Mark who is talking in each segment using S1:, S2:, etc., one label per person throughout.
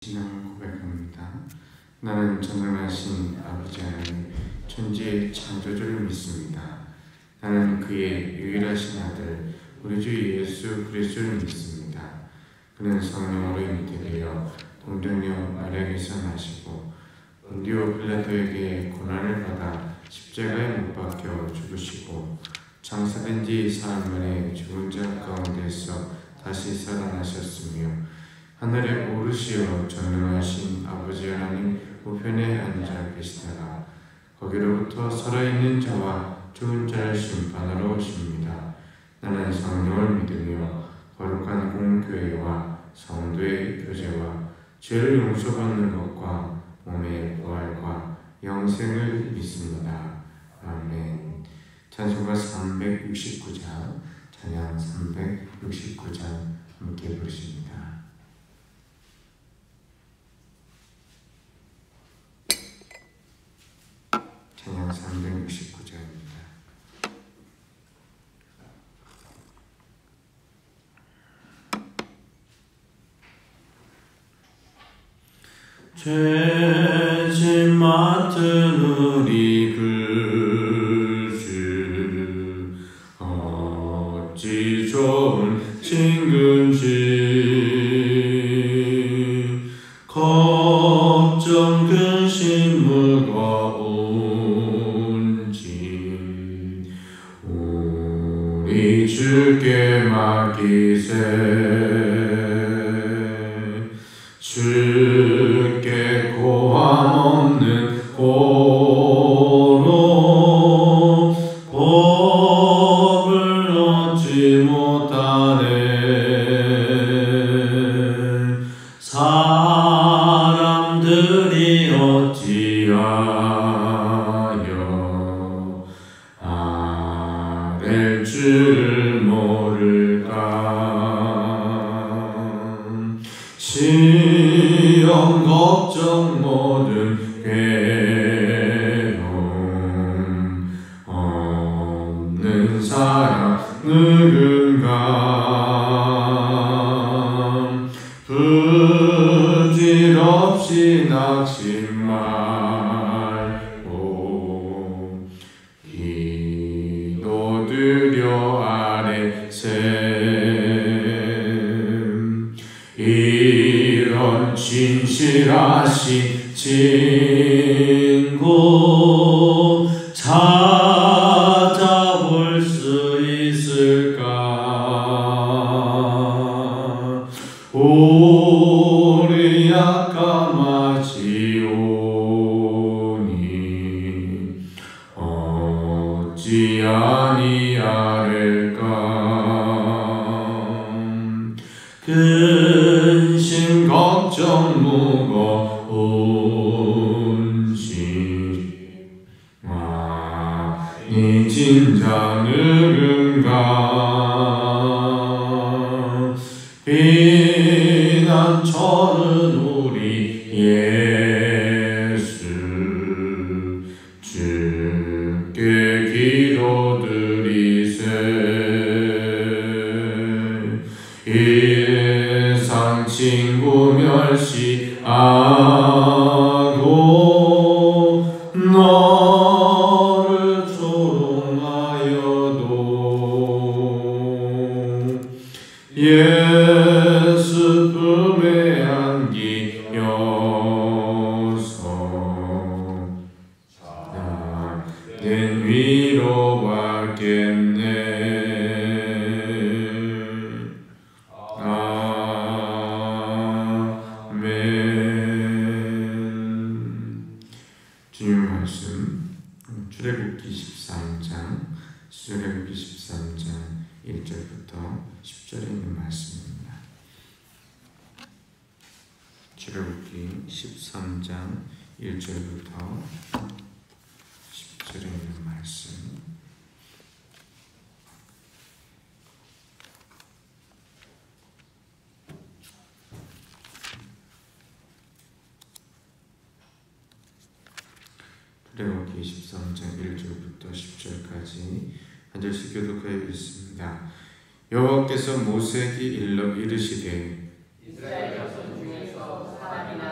S1: 신앙을 고백합니다. 나는 전능하신 아버지 하나님 천지의 창조주를 믿습니다. 나는 그의 유일하신 아들 우리 주 예수 그리스도를 믿습니다. 그는 성령으로 잉태되어 동정녀 마리아에게서 나시고 본디오 빌라토에게 고난을 받아 십자가에 못 박혀 죽으시고 장사된 지 사흘 만에 죽은 자 가운데서 다시 살아나셨으며 하늘에 오르시어 전능하신 아버지 하나님 우편에 앉아 계시다가 거기로부터 살아있는 자와 죽은 자를 심판하러 오십니다. 나는 성령을 믿으며 거룩한 공교회와 성도의 교제와 죄를 용서받는 것과 몸의 부활과 영생을 믿습니다. 아멘. 찬송가 369장, 찬양 369장 함께 부르십니다. 찬양 369장입니다. 죄짐 맡은 우리 그 주 어찌 좋은 친근지 걱정 근심 무거운지 우리 주께 맡기세. 주께 고함 없는 고로 복을 얻지 못하네. 사람들이 어찌하여 아랠 줄 모를까. 시험 걱정 모든 괴로움 없는 사람 누군가. 부질없이 낙심 말고 기도드려 아래 셈. 이런 진실하신 친구 찾아볼 수 있을까. 우리 약감하지오니 어찌 아니하릴까. 근심 걱정 무거운지 많이 진자 누군가. 비난 처는 우리 예수 주께 기도드리세. 일상 친구 멸시하고 너를 조롱하여도 예수 품에 안기어서 나는 위로받겠네. 주님 말씀 출애굽기 13장 1절부터 10절에 있는 말씀입니다. 출애굽기 13장 1절부터 10절에 있는 말씀. 출애굽기 13장 1절부터 10절까지 한 절씩 교독하여 읽습니다. 여호와께서 모세에게 일러 이르시되
S2: 이스라엘 자손 중에서 사람이나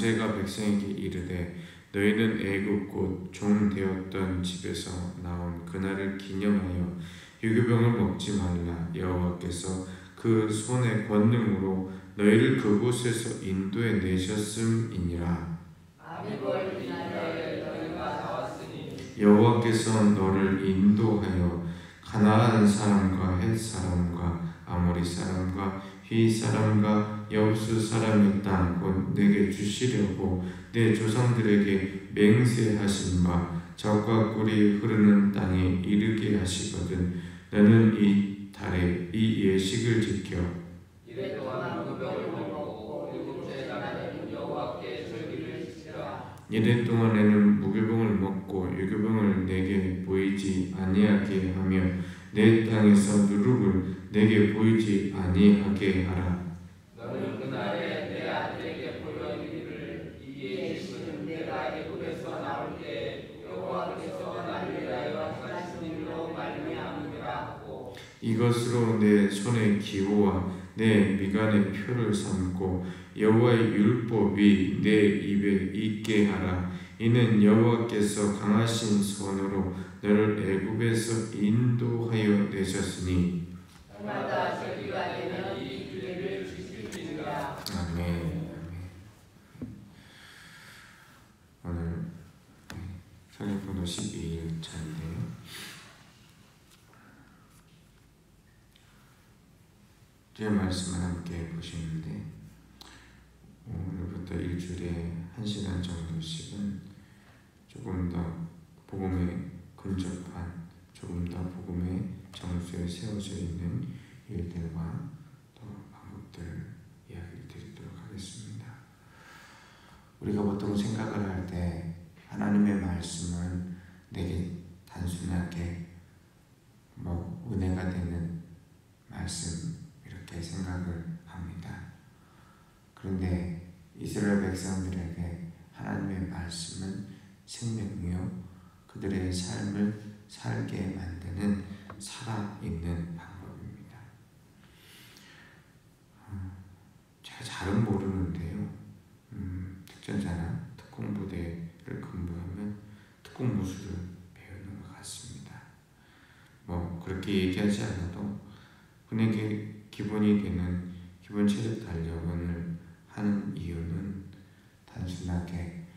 S1: 모세가 백성에게 이르되 너희는 애굽 곧 종 되었던 집에서 나온 그날을 기념하여 유교병을 먹지 말라. 여호와께서 그 손의 권능으로 너희를 그곳에서 인도해 내셨음이니라. 여호와께서 너를 인도하여 가나안 사람과 헷 사람과 아모리 사람과 휘 사람과 여부스 사람의 땅 곧 내게 주시려고 내 조상들에게 맹세하신 바 젖과 꿀이 흐르는 땅에 이르게 하시거든. 너는 이 달에 이 예식을 지켜 이래 동안 무교병을 먹고 일곱째 날에는 여호와께 절기를 지키라. 이래 동안에는 무교병을 먹고 유교병을 내게 보이지 아니하게 하며 내 땅에서 누룩을 내게 보이지 아니하게 하라. 너는 그날에 내 아들에게 보여 이르기를 이 예식은 내가 애굽에서 나올 때 여호와께서 나를 위하여 하신 일로 말미암으리라 하고 이것으로 내 손의 기호와 내 미간의 표를 삼고 여호와의 율법이 내 입에 있게 하라. 이는 여호와께서 강하신 손으로 너를 애굽에서 인도하여 내셨으니 날마다 절기가 되면 이 규례를 지키리라. 아멘. 오늘 성경번호 12일차인데요. 주의 말씀을 함께 보시는데 오늘부터 일주일에 1시간 정도씩은 조금 더 복음에 근접한, 조금 더 복음의 정수에 세워져 있는 일들과 또 방법들 이야기를 드리도록 하겠습니다. 우리가 보통 생각을 할 때 하나님의 말씀은 내게 단순하게 은혜가 되는 말씀 이렇게 생각을 합니다. 그런데 이스라엘 백성들에게 하나님의 말씀은 생명이요 그들의 삶을 살게 만드는 살아있는 방법입니다. 제가 잘은 모르는데요. 특전사나 특공부대를 근무하면 특공무술을 배우는 것 같습니다. 그렇게 얘기하지 않아도 그에게 기본이 되는 기본 체력 단련을 하는 이유는 단순하게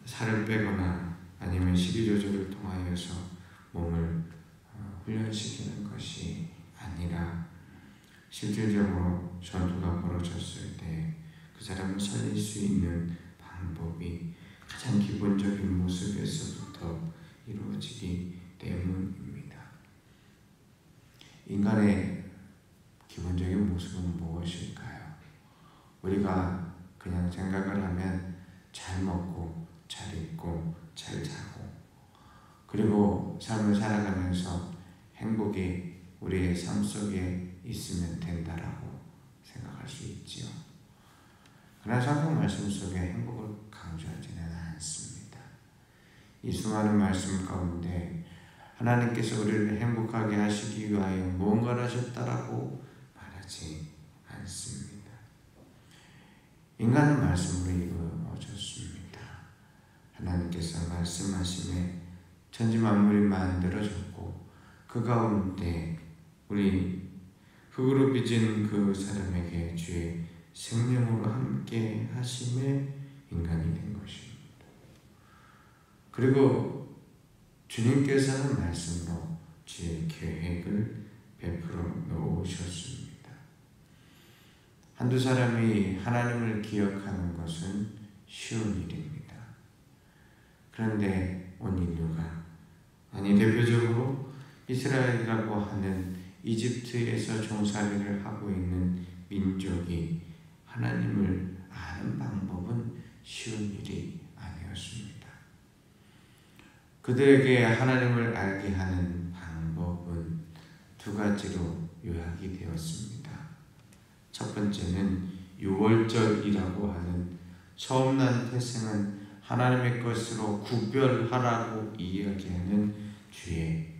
S1: 살을 빼거나 아니면 식이 조절을 통하여서 몸을 훈련시키는 것이 아니라 실질적으로 전투가 벌어졌을 때 그 사람을 살릴 수 있는 방법이 가장 기본적인 모습에서부터 이루어지기 때문입니다. 인간의 기본적인 모습은 무엇일까요? 우리가 그냥 생각을 하면 잘 먹고 잘 입고 잘 자고 그리고 삶을 살아가면서 행복이 우리의 삶 속에 있으면 된다라고 생각할 수 있지요. 그러나 성경 말씀 속에 행복을 강조하지는 않습니다. 이 수많은 말씀 가운데 하나님께서 우리를 행복하게 하시기 위하여 무언가를 하셨다라고 말하지 않습니다. 인간은 말씀으로 이루어졌습니다. 하나님께서 말씀하심에 천지 만물이 만들어졌고 그 가운데 우리 흙으로 빚은 그 사람에게 주의 생명으로 함께 하심에 인간이 된 것입니다. 그리고 주님께서는 말씀으로 주의 계획을 베풀어 놓으셨습니다. 한두 사람이 하나님을 기억하는 것은 쉬운 일입니다. 그런데 온 인류가, 대표적으로 이스라엘이라고 하는 이집트에서 종살이를 하고 있는 민족이 하나님을 아는 방법은 쉬운 일이 아니었습니다. 그들에게 하나님을 알게 하는 방법은 두 가지로 요약이 되었습니다. 첫 번째는 유월절이라고 하는 처음 난 태생은 하나님의 것으로 구별하라고 이야기하는 주의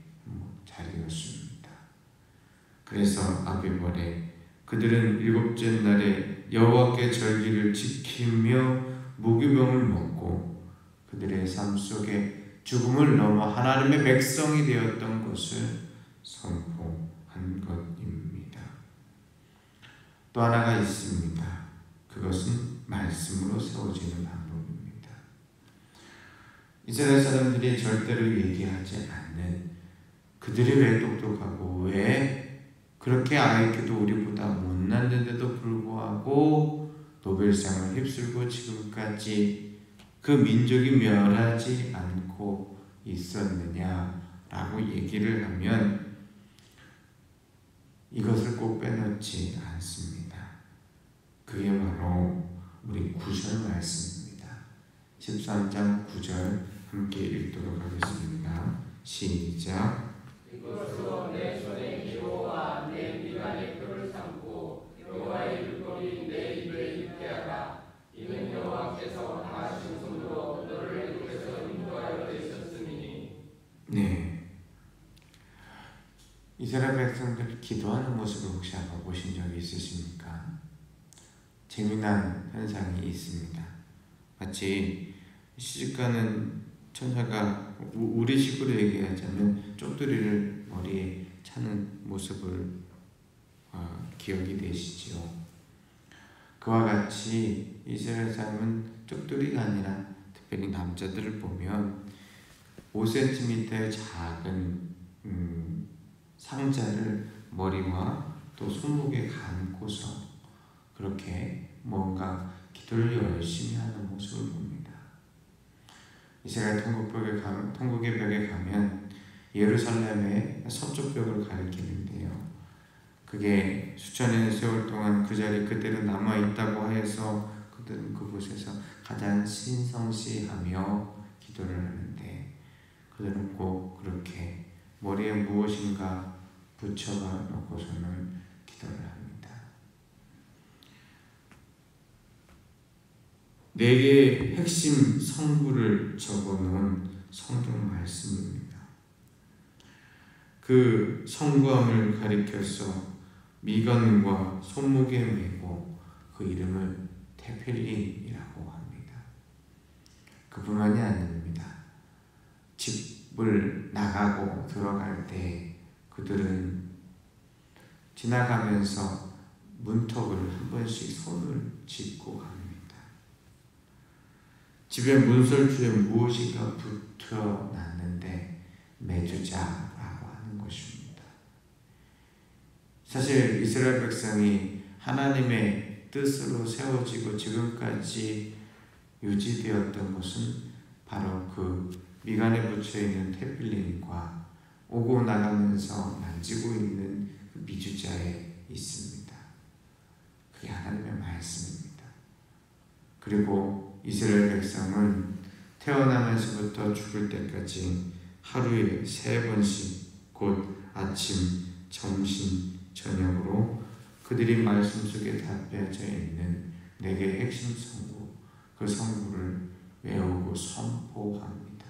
S1: 자리였습니다. 그래서 아비벌에 그들은 일곱째 날에 여호와께 절기를 지키며 무기병을 먹고 그들의 삶 속에 죽음을 넘어 하나님의 백성이 되었던 것을 선포한 것입니다. 또 하나가 있습니다. 그것은 말씀으로 세워지는 방법입니다. 이스라엘 사람들이 절대로 얘기하지 않는, 그들이 왜 똑똑하고 왜 그렇게 IQ도 우리보다 못났는데도 불구하고 노벨상을 휩쓸고 지금까지 그 민족이 멸하지 않고 있었느냐라고 얘기를 하면 이것을 꼭 빼놓지 않습니다. 그게 바로 우리 9절 말씀입니다. 13장 9절 함께 읽도록 하겠습니다. 시작.
S2: 이것으로 내 손에 기로와 내 미간에 표를 삼고 여호와의 율법이 내 입에 있게 하라. 이는 여호와께서 다하신 손으로 너를 애굽에서 인도하여 내셨음이니.
S1: 네, 이스라엘 백성들 기도하는 모습을 혹시 한번 보신 적이 있으십니까? 재미난 현상이 있습니다. 마치 시집가는 천사가 우리 식으로 얘기하자면 쪽두리를 머리에 차는 모습을 기억이 되시지요. 그와 같이 이스라엘 사람은 쪽두리가 아니라 특별히 남자들을 보면 5cm의 작은 상자를 머리와 또 손목에 감고서 그렇게 뭔가 기도를 열심히 하는 모습을 봅니다. 이스라엘 통곡의 벽에 가면 예루살렘의 서쪽 벽을 가리키는데요. 그게 수천의 세월 동안 그 자리 그대로 남아있다고 해서 그들은 그곳에서 가장 신성시하며 기도를 하는데, 그들은 꼭 그렇게 머리에 무엇인가 붙여가 놓고서는 기도를 합니다. 4개의 핵심 성구를 적어놓은 성경 말씀입니다. 그 성구함을 가리켜서 미간과 손목에 메고 그 이름을 테필린이라고 합니다. 그뿐만이 아닙니다. 집을 나가고 들어갈 때 그들은 지나가면서 문턱을 한 번씩 손을 짚고 갑니다. 집에 문설주에 무엇인가 붙어놨는데 매주자라고 하는 것입니다. 사실 이스라엘 백성이 하나님의 뜻으로 세워지고 지금까지 유지되었던 것은 바로 그 미간에 붙여있는 테필린과 오고 나가면서 만지고 있는 그 미주자에 있습니다. 그게 하나님의 말씀입니다. 그리고 이스라엘 백성은 태어나면서부터 죽을 때까지 하루에 3번씩 곧 아침, 점심, 저녁으로 그들이 말씀 속에 담겨져 있는 4개의 핵심 성구, 그 성구를 외우고 선포합니다.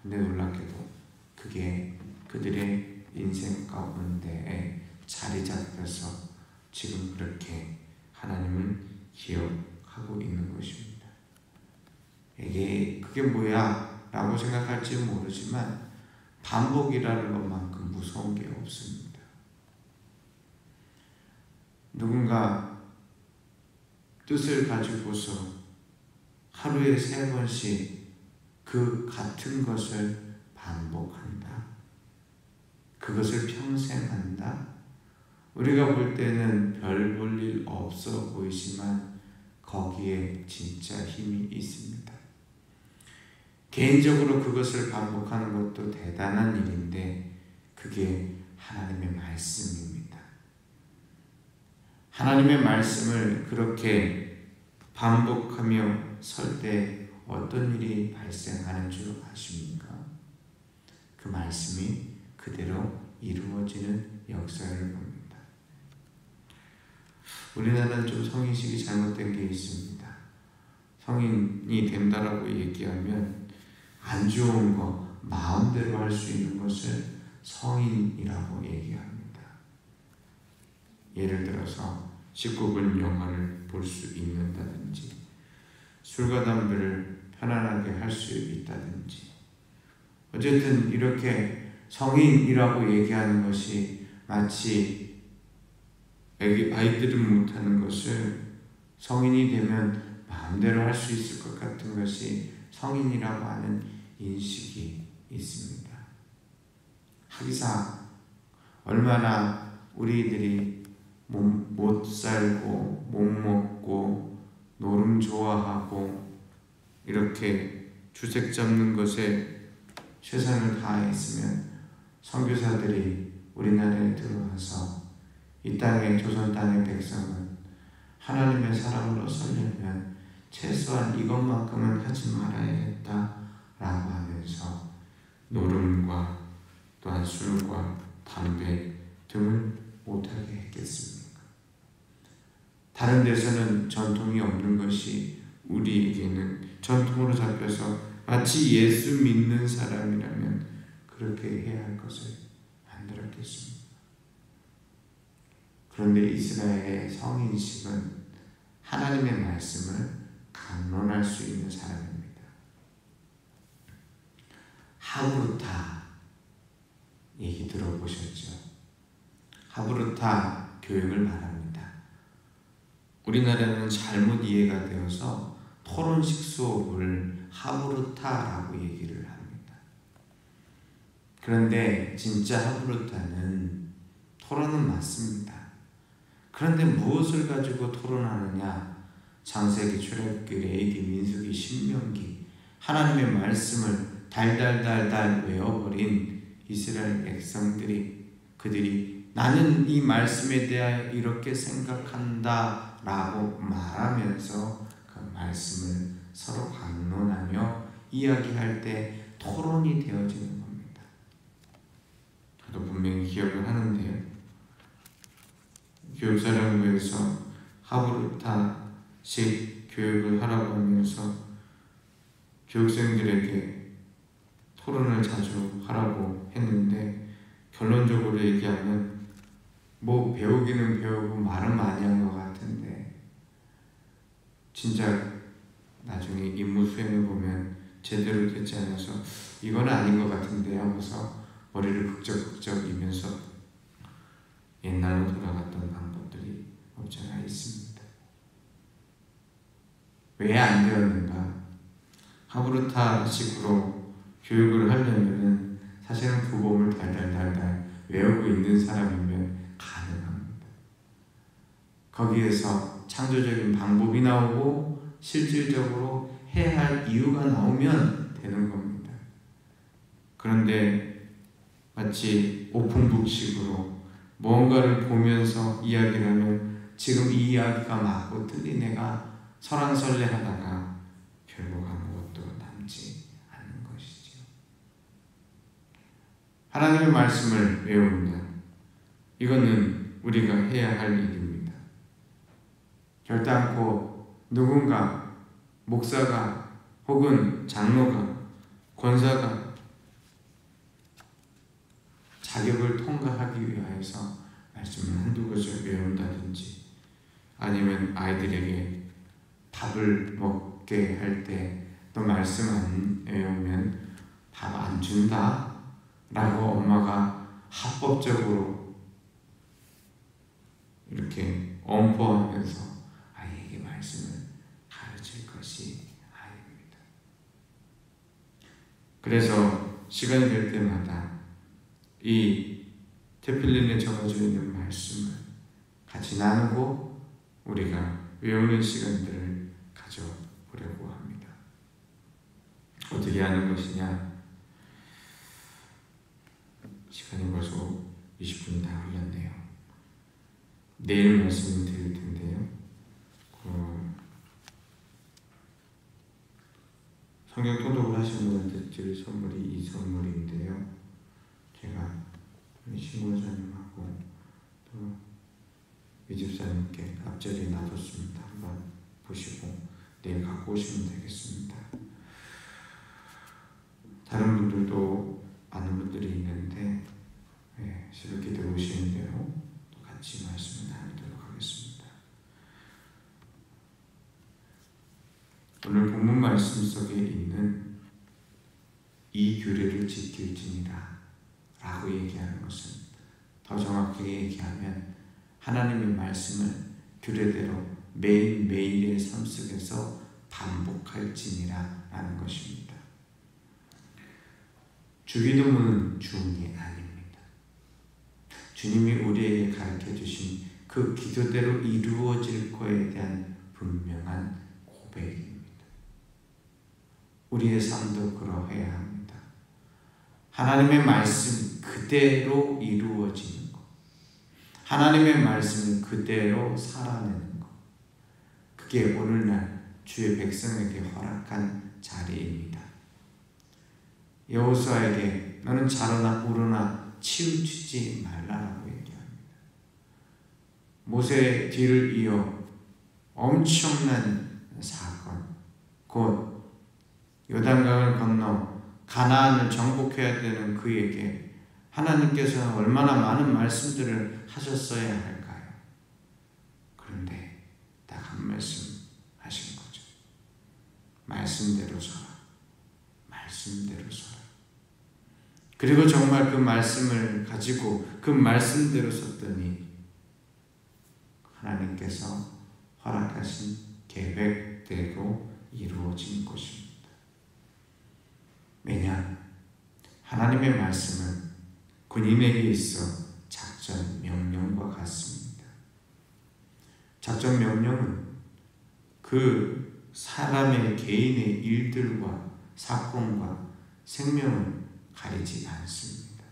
S1: 근데 놀랍게도 그게 그들의 인생 가운데에 자리 잡혀서 지금 그렇게 하나님을 기억하고 있는 것입니다. 이게 그게 뭐야? 라고 생각할지 모르지만 반복이라는 것만큼 무서운 게 없습니다. 누군가 뜻을 가지고서 하루에 3번씩 그 같은 것을 반복한다. 그것을 평생 한다. 우리가 볼 때는 별 볼 일 없어 보이지만 거기에 진짜 힘이 있습니다. 개인적으로 그것을 반복하는 것도 대단한 일인데 그게 하나님의 말씀입니다. 하나님의 말씀을 그렇게 반복하며 설 때 어떤 일이 발생하는 줄 아십니까? 그 말씀이 그대로 이루어지는 역사를 봅니다. 우리나라는 좀 성인식이 잘못된 게 있습니다. 성인이 된다라고 얘기하면 안 좋은 거, 마음대로 할 수 있는 것을 성인이라고 얘기합니다. 예를 들어서 19금 영화를 볼 수 있는다든지 술과 담배를 편안하게 할 수 있다든지, 어쨌든 이렇게 성인이라고 얘기하는 것이 마치 아이들은 못하는 것을 성인이 되면 마음대로 할 수 있을 것 같은 것이 성인이라고 하는 인식이 있습니다. 하기사 얼마나 우리들이 못 살고 못 먹고 노름 좋아하고 이렇게 주색 잡는 것에 최선을 다했으면 선교사들이 우리나라에 들어와서 이 땅의 조선 땅의 백성은 하나님의 사람으로 살려면 최소한 이것만큼은 하지 말아야겠다 라고 하면서 노름과 또한 술과 담배 등을 못하게 했겠습니까? 다른 데서는 전통이 없는 것이 우리에게는 전통으로 잡혀서 마치 예수 믿는 사람이라면 그렇게 해야 할 것을 만들었겠습니다. 그런데 이스라엘의 성인식은 하나님의 말씀을 강론할 수 있는 사람입니다. 하브루타 얘기 들어보셨죠? 하브루타 교육을 말합니다. 우리나라는 잘못 이해가 되어서 토론식 수업을 하브루타라고 얘기를 합니다. 그런데 진짜 하브루타는 토론은 맞습니다. 그런데 무엇을 가지고 토론하느냐? 창세기, 출애굽기, 레위기, 민수기, 신명기 하나님의 말씀을 달달달달 외워버린 이스라엘 백성들이 그들이 나는 이 말씀에 대하여 이렇게 생각한다 라고 말하면서 그 말씀을 서로 강론하며 이야기할 때 토론이 되어지는 겁니다. 저도 분명히 기억을 하는데요. 교육사령부에서 하브루타식 교육을 하라고 하면서 교육생들에게 토론을 자주 하라고 했는데 결론적으로 얘기하면 뭐 배우기는 배우고 말은 많이 한 것 같은데 진짜 나중에 임무 수행을 보면 제대로 되지 않아서 이건 아닌 것 같은데 하면서 머리를 극적극적이면서 옛날로 돌아갔던 방법들이 없잖아 있습니다. 왜 안 되었는가? 하브루타식으로 교육을 하려면 사실은 구범을 달달달달 외우고 있는 사람이면 가능합니다. 거기에서 창조적인 방법이 나오고 실질적으로 해야 할 이유가 나오면 되는 겁니다. 그런데 마치 오픈북식으로 무언가를 보면서 이야기를 하면 지금 이 이야기가 맞고 틀린 애가 설왕설래 하다가 결국 아무것도 남지 않는 것이죠. 하나님의 말씀을 외우느냐, 이거는 우리가 해야 할 일입니다. 결단코 누군가 목사가 혹은 장로가 권사가 자격을 통과하기 위해서 말씀을 한두 것을 외운다든지 아니면 아이들에게 밥을 먹게 할 때 너 말씀 안 외우면 밥 안 준다 라고 엄마가 합법적으로 이렇게 엄포하면서 아이에게 말씀을 가르칠 것이 아닙니다. 그래서 시간이 될 때마다 이 테필린에 적어져 있는 말씀을 같이 나누고 우리가 외우는 시간들을 가져보려고 합니다. 어떻게 하는 것이냐? 시간이 벌써 20분이 다 흘렀네요. 내일 말씀을 드릴 텐데요. 성경 통독을 하신 분한테 드릴 선물이 이 선물인데요. 제가 신고자님하고 또 위집사님께 앞자리에 놔뒀습니다. 한번 보시고 내일 갖고 오시면 되겠습니다. 다른 분들도 많은 분들이 있는데 새벽기도에 오시는 대로 또 같이 말씀을 나누도록 하겠습니다. 오늘 본문 말씀 속에 있는 이 규례를 지킬지니라 라고 얘기하는 것은 더 정확하게 얘기하면 하나님의 말씀을 규례대로 매일매일의 삶 속에서 반복할지니라 라는 것입니다. 주기도문은 중이 아닙니다. 주님이 우리에게 가르쳐 주신 그 기도대로 이루어질 거에 대한 분명한 고백입니다. 우리의 삶도 그러해야 합니다. 하나님의 말씀 그대로 이루어지는 것, 하나님의 말씀을 그대로 살아내는 것, 그게 오늘날 주의 백성에게 허락한 자리입니다. 여호수아에게 너는 자로나 우로나 치우치지 말라라고 얘기합니다. 모세의 뒤를 이어 엄청난 사건, 곧 요단강을 건너 가나안을 정복해야 되는 그에게 하나님께서는 얼마나 많은 말씀들을 하셨어야 할까요? 그런데 딱 한 말씀 하신 거죠. 말씀대로 서라. 말씀대로 서라. 그리고 정말 그 말씀을 가지고 그 말씀대로 섰더니 하나님께서 허락하신 계획대로 이루어진 것입니다. 왜냐? 하나님의 말씀은 군인에게 있어 작전 명령과 같습니다. 작전 명령은 그 사람의 개인의 일들과 사건과 생명을 가리지 않습니다.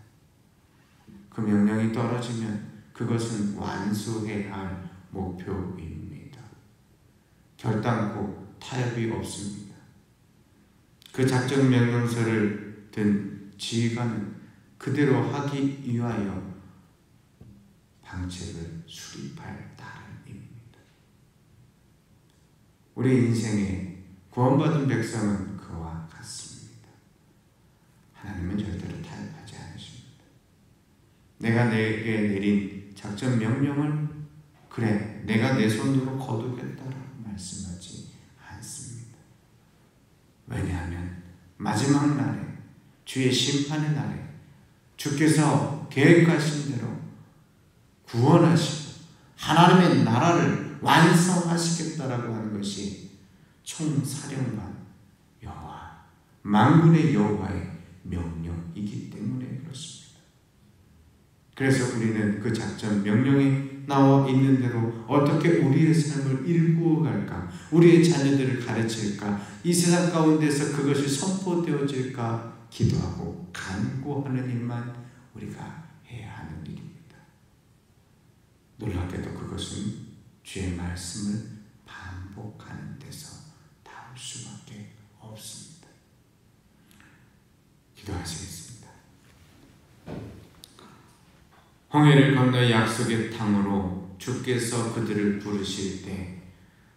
S1: 그 명령이 떨어지면 그것은 완수해야 할 목표입니다. 결단코 타협이 없습니다. 그 작전 명령서를 든 지휘관은 그대로 하기 위하여 방책을 수립할 따름입니다. 우리 인생에 구원받은 백성은 그와 같습니다. 하나님은 절대로 타협하지 않으십니다. 내가 내게 내린 작전 명령을 그래 내가 내 손으로 거두겠다라고 말씀하지 않습니다. 왜냐하면 마지막 날에 주의 심판의 날에 주께서 계획하신 대로 구원하시고 하나님의 나라를 완성하시겠다라고 하는 것이 총사령관 여호와 만군의 여호와의 명령이기 때문에 그렇습니다. 그래서 우리는 그 작전 명령이 나와 있는 대로 어떻게 우리의 삶을 일구어갈까, 우리의 자녀들을 가르칠까, 이 세상 가운데서 그것이 선포되어질까 기도하고 간구하는 일만 우리가 해야 하는 일입니다. 놀랍게도 그것은 주의 말씀을 반복하는 데서 나올 수밖에 없습니다. 기도하시겠습니다. 홍해를 건너 약속의 땅으로 주께서 그들을 부르실 때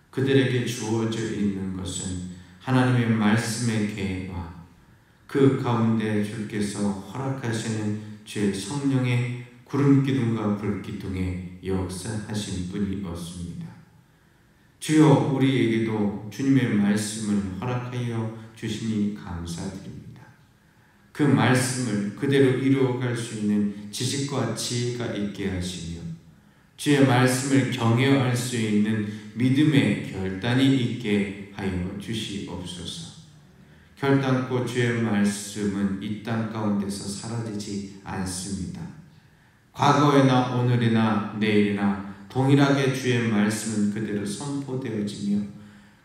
S1: 그들에게 주어져 있는 것은 하나님의 말씀의 계획과 그 가운데 주께서 허락하시는 주의 성령의 구름기둥과 불기둥에 역사하신 분이었습니다. 주여 우리에게도 주님의 말씀을 허락하여 주시니 감사드립니다. 그 말씀을 그대로 이루어갈 수 있는 지식과 지혜가 있게 하시며 주의 말씀을 경외할 수 있는 믿음의 결단이 있게 하여 주시옵소서. 결단코 주의 말씀은 이 땅 가운데서 사라지지 않습니다. 과거에나 오늘이나 내일이나 동일하게 주의 말씀은 그대로 선포되어지며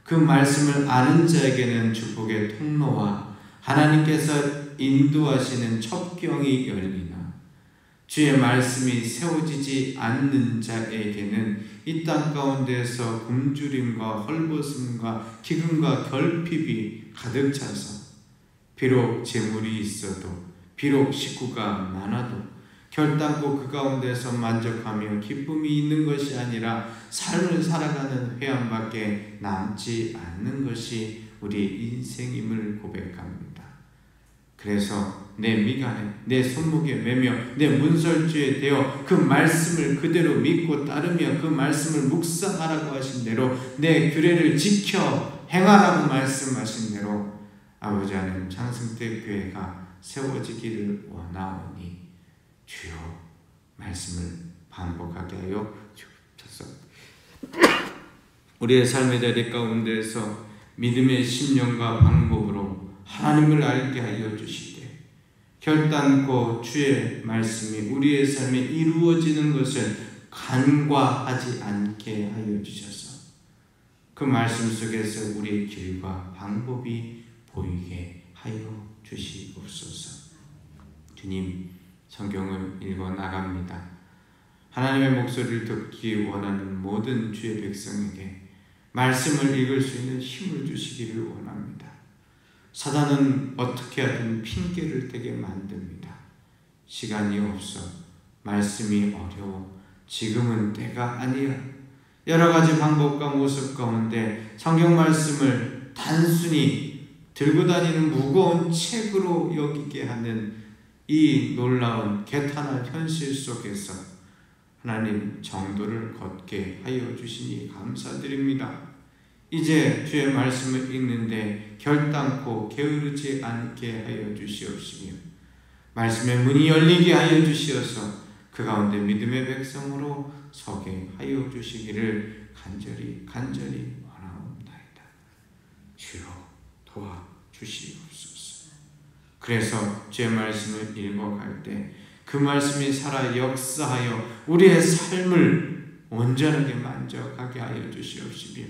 S1: 그 말씀을 아는 자에게는 축복의 통로와 하나님께서 인도하시는 첩경이 열리나 주의 말씀이 세워지지 않는 자에게는 이 땅 가운데서 굶주림과 헐벗음과 기근과 결핍이 가득 차서 비록 재물이 있어도 비록 식구가 많아도 결단코 그 가운데서 만족하며 기쁨이 있는 것이 아니라 삶을 살아가는 회한밖에 남지 않는 것이 우리 인생임을 고백합니다. 그래서 내 미간에 내 손목에 매며 내 문설주에 대어 그 말씀을 그대로 믿고 따르며 그 말씀을 묵상하라고 하신 대로 내 규례를 지켜 행하라고 말씀하신 대로 아버지 하나님 장승대 교회가 세워지기를 원하오니 주여 말씀을 반복하게 하여 주옵소서. 우리의 삶의 자리 가운데서 믿음의 심령과 방법으로 하나님을 알게 하여 주시되 결단코 주의 말씀이 우리의 삶에 이루어지는 것을 간과하지 않게 하여 주셔서 그 말씀 속에서 우리의 길과 방법이 보이게 하여 주시옵소서. 주님, 성경을 읽어 나갑니다. 하나님의 목소리를 듣기 원하는 모든 주의 백성에게 말씀을 읽을 수 있는 힘을 주시기를 원합니다. 사단은 어떻게 하든 핑계를 대게 만듭니다. 시간이 없어, 말씀이 어려워, 지금은 때가 아니야. 여러 가지 방법과 모습 가운데 성경 말씀을 단순히 들고 다니는 무거운 책으로 여기게 하는 이 놀라운 개탄한 현실 속에서 하나님 정도를 걷게 하여 주시니 감사드립니다. 이제 주의 말씀을 읽는데 결단코 게으르지 않게 하여 주시옵시며 말씀의 문이 열리게 하여 주시어서 그 가운데 믿음의 백성으로 서게 하여 주시기를 간절히 원하옵나이다. 주여 도와주시옵소서. 그래서 주의 말씀을 읽어갈 때 그 말씀이 살아 역사하여 우리의 삶을 온전하게 만져가게 하여 주시옵시며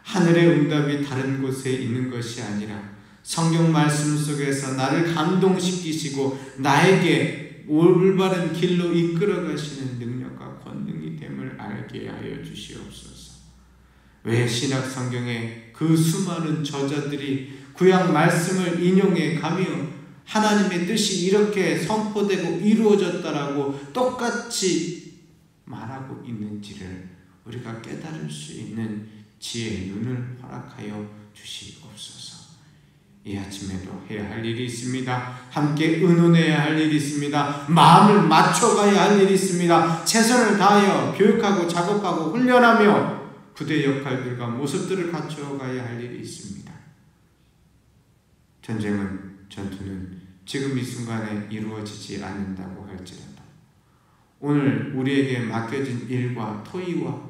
S1: 하늘의 응답이 다른 곳에 있는 것이 아니라 성경 말씀 속에서 나를 감동시키시고 나에게 올바른 길로 이끌어 가시는 능력과 권능이 됨을 알게 하여 주시옵소서. 왜 신약 성경에 그 수많은 저자들이 구약 말씀을 인용해 가며 하나님의 뜻이 이렇게 선포되고 이루어졌다라고 똑같이 말하고 있는지를 우리가 깨달을 수 있는 지혜의 눈을 허락하여 주시옵소서. 이 아침에도 해야 할 일이 있습니다. 함께 의논해야 할 일이 있습니다. 마음을 맞춰가야 할 일이 있습니다. 최선을 다하여 교육하고 작업하고 훈련하며 부대 역할들과 모습들을 갖추어가야 할 일이 있습니다. 전투는 지금 이 순간에 이루어지지 않는다고 할지라도 오늘 우리에게 맡겨진 일과 토의와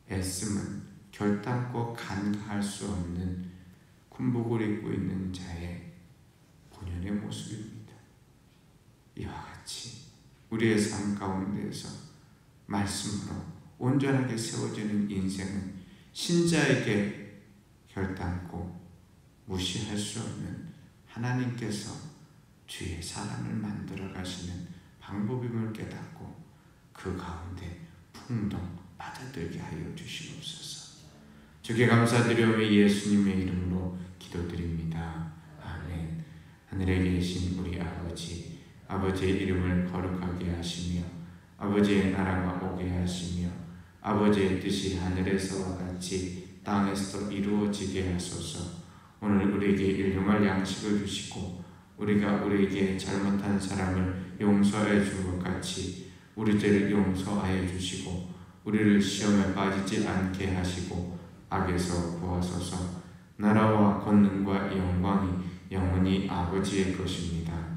S1: 애씀은 결단코 간과할 수 없는 군복을 입고 있는 자의 본연의 모습입니다. 이와 같이 우리의 삶 가운데에서 말씀으로 온전하게 세워지는 인생은 신자에게 결단코 무시할 수 없는 하나님께서 주의 사람을 만들어 가시는 방법임을 깨닫고 그 가운데 풍덩 받아들게 하여 주시옵소서. 주께 감사드리오며 예수님의 이름으로 기도드립니다. 아멘. 하늘에 계신 우리 아버지, 아버지의 이름을 거룩하게 하시며 아버지의 나라가 오게 하시며 아버지의 뜻이 하늘에서와 같이 땅에서도 이루어지게 하소서. 오늘 우리에게 일용할 양식을 주시고 우리가 우리에게 잘못한 사람을 용서해 준 것 같이 우리 죄를 용서하여 주시고 우리를 시험에 빠지지 않게 하시고 악에서 구하소서. 나라와 권능과 영광이 영원히 아버지의 것입니다.